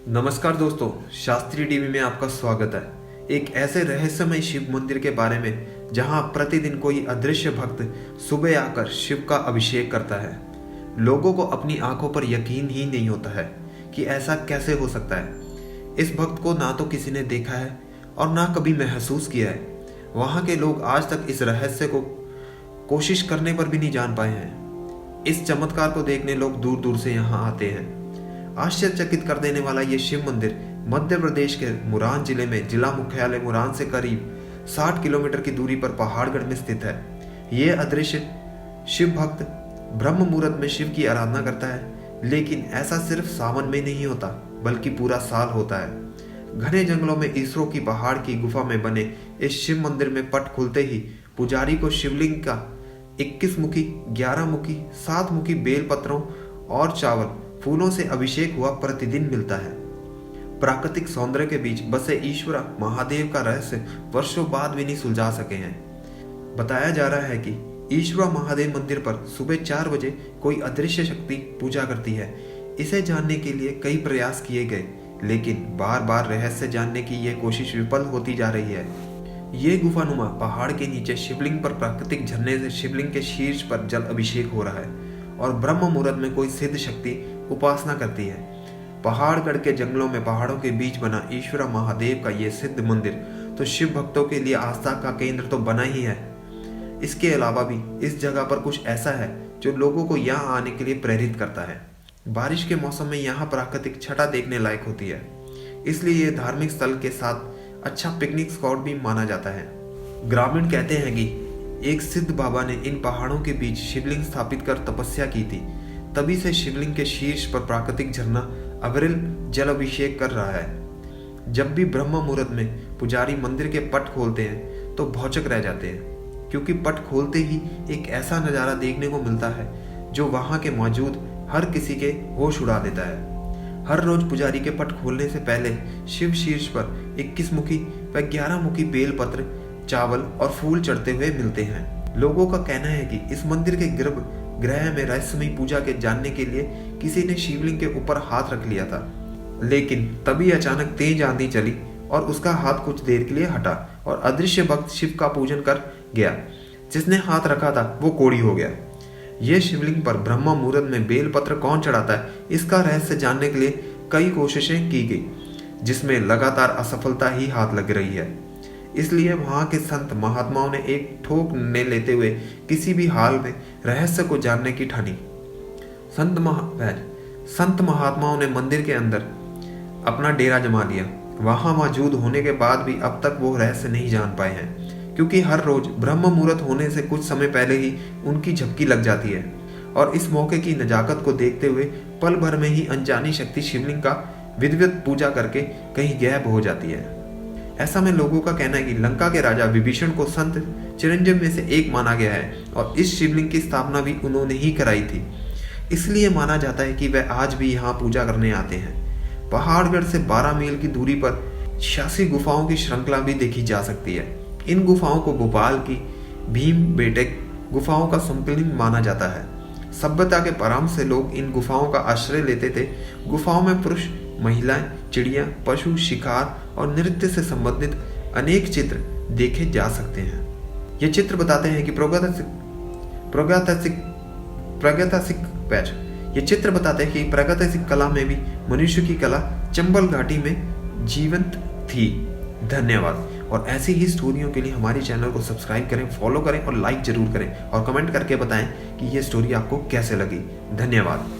नमस्कार दोस्तों, शास्त्री टीवी में आपका स्वागत है। एक ऐसे रहस्यमय शिव मंदिर के बारे में जहां प्रतिदिन कोई अदृश्य भक्त सुबह आकर शिव का अभिषेक करता है। लोगों को अपनी आंखों पर यकीन ही नहीं होता है कि ऐसा कैसे हो सकता है। इस भक्त को ना तो किसी ने देखा है और ना कभी महसूस किया है। वहां के लोग आज तक इस रहस्य को कोशिश करने पर भी नहीं जान पाए हैं। इस चमत्कार को देखने लोग दूर दूर से यहाँ आते हैं। आश्चर्यचकित कर देने वाला ये शिव मंदिर मध्य प्रदेश के मुरान जिले में जिला मुख्यालय मुरान से करीब 60 किलोमीटर की दूरी पर पहाड़गढ़ में स्थित है। ये अदृश्य शिव भक्त ब्रह्म मुहूर्त में शिव की आराधना करता है, लेकिन ऐसा सिर्फ सावन में नहीं होता बल्कि पूरा साल होता है। घने जंगलों में इसरो की पहाड़ की गुफा में बने इस शिव मंदिर में पट खुलते ही पुजारी को शिवलिंग का 21 मुखी, 11 मुखी, 7 मुखी बेल पत्रों और चावल फूलों से अभिषेक हुआ प्रतिदिन मिलता है। प्राकृतिक सौंदर्य के बीच बसे ईश्वर महादेव का रहस्य वर्षों बाद भी नहीं सुलझा सके हैं। बताया जा रहा है कि ईश्वर महादेव मंदिर पर सुबह 4 बजे कोई अदृश्य शक्ति पूजा करती है। इसे जानने के लिए कई प्रयास किए गए, लेकिन बार बार रहस्य जानने की यह कोशिश विफल होती जा रही है। ये गुफानुमा पहाड़ के नीचे शिवलिंग पर प्राकृतिक झरने से शिवलिंग के शीर्ष पर जल अभिषेक हो रहा है और ब्रह्म मुहूर्त में कोई सिद्ध शक्ति उपासना करती है। पहाड़गढ़ के जंगलों में पहाड़ों के बीच बना ईश्वर महादेव का ये सिद्ध मंदिर तो शिव भक्तों के लिए आस्था का केंद्र तो बना ही है। इसके अलावा भी इस जगह पर कुछ ऐसा है जो लोगों को यहाँ आने के लिए प्रेरित करता है। बारिश के मौसम में यहाँ प्राकृतिक छटा देखने लायक होती है, इसलिए ये धार्मिक स्थल के साथ अच्छा पिकनिक स्पॉट भी माना जाता है। ग्रामीण कहते हैं कि एक सिद्ध बाबा ने इन पहाड़ों के बीच शिवलिंग स्थापित कर तपस्या की थी। तभी से शिवलिंग के शीर्ष पर प्राकृतिक झरना अविरल जल अभिषेक कर रहा है। जब भी ब्रह्म मुहूर्त में पुजारी मंदिर के पट खोलते हैं तो भौचक रह जाते हैं, क्योंकि पट खोलते ही एक ऐसा नज़ारा देखने को मिलता है जो वहाँ के मौजूद हर किसी के होश उड़ा देता है। हर रोज पुजारी के पट खोलने से पहले शिव शीर्ष पर 21 मुखी व 11 मुखी बेल पत्र, चावल और फूल चढ़ते हुए मिलते हैं। लोगों का कहना है कि इस मंदिर के गर्भगृह में रहस्यमयी पूजा के जानने के लिए किसी ने शिवलिंग के ऊपर हाथ रख लिया था, लेकिन तभी अचानक तेज आंधी चली और उसका हाथ कुछ देर के लिए हटा और अदृश्य भक्त शिव का पूजन कर गया। जिसने हाथ रखा था वो कोढ़ी हो गया। यह शिवलिंग पर ब्रह्म मुहूर्त में बेल पत्र कौन चढ़ाता है, इसका रहस्य जानने के लिए कई कोशिशें की गई, जिसमें लगातार असफलता ही हाथ लग रही है। इसलिए वहां के संत महात्माओं ने एक ठोक निर्णय लेते हुए किसी भी हाल में रहस्य को जानने की ठानी। संत महात्माओं ने मंदिर के अंदर अपना डेरा जमा लिया। वहां मौजूद होने के बाद भी अब तक वो रहस्य नहीं जान पाए हैं, क्योंकि हर रोज ब्रह्म मुहूर्त होने से कुछ समय पहले ही उनकी झपकी लग जाती है और इस मौके की नजाकत को देखते हुए पल भर में ही अनजानी शक्ति शिवलिंग का विधिवत पूजा करके कहीं गायब हो जाती है। ऐसा में लोगों का कहना है कि लंका के राजा विभीषण को संत चिरंजीव में से एक माना गया है और इस शिवलिंग की स्थापना भी उन्होंने ही कराई थी। इसलिए माना जाता है कि वह आज भी यहाँ पूजा करने आते हैं। पहाड़गढ़ से 12 मील की दूरी पर 86 गुफाओं की श्रृंखला भी देखी जा सकती है। इन गुफाओं को भोपाल की भीम बेटक गुफाओं का संकलन माना जाता है। सभ्यता के प्रारंभ से लोग इन गुफाओं का आश्रय लेते थे। गुफाओं में पुरुष, महिलाएं, चिड़िया, पशु, शिकार और नृत्य से संबंधित अनेक चित्र देखे जा सकते हैं। ये चित्र बताते हैं कि प्रागैतिहासिक कला में भी मनुष्य की कला चंबल घाटी में जीवंत थी। धन्यवाद। और ऐसी ही स्टोरियों के लिए हमारे चैनल को सब्सक्राइब करें, फॉलो करें और लाइक जरूर करें और कमेंट करके बताएं कि ये स्टोरी आपको कैसे लगी। धन्यवाद।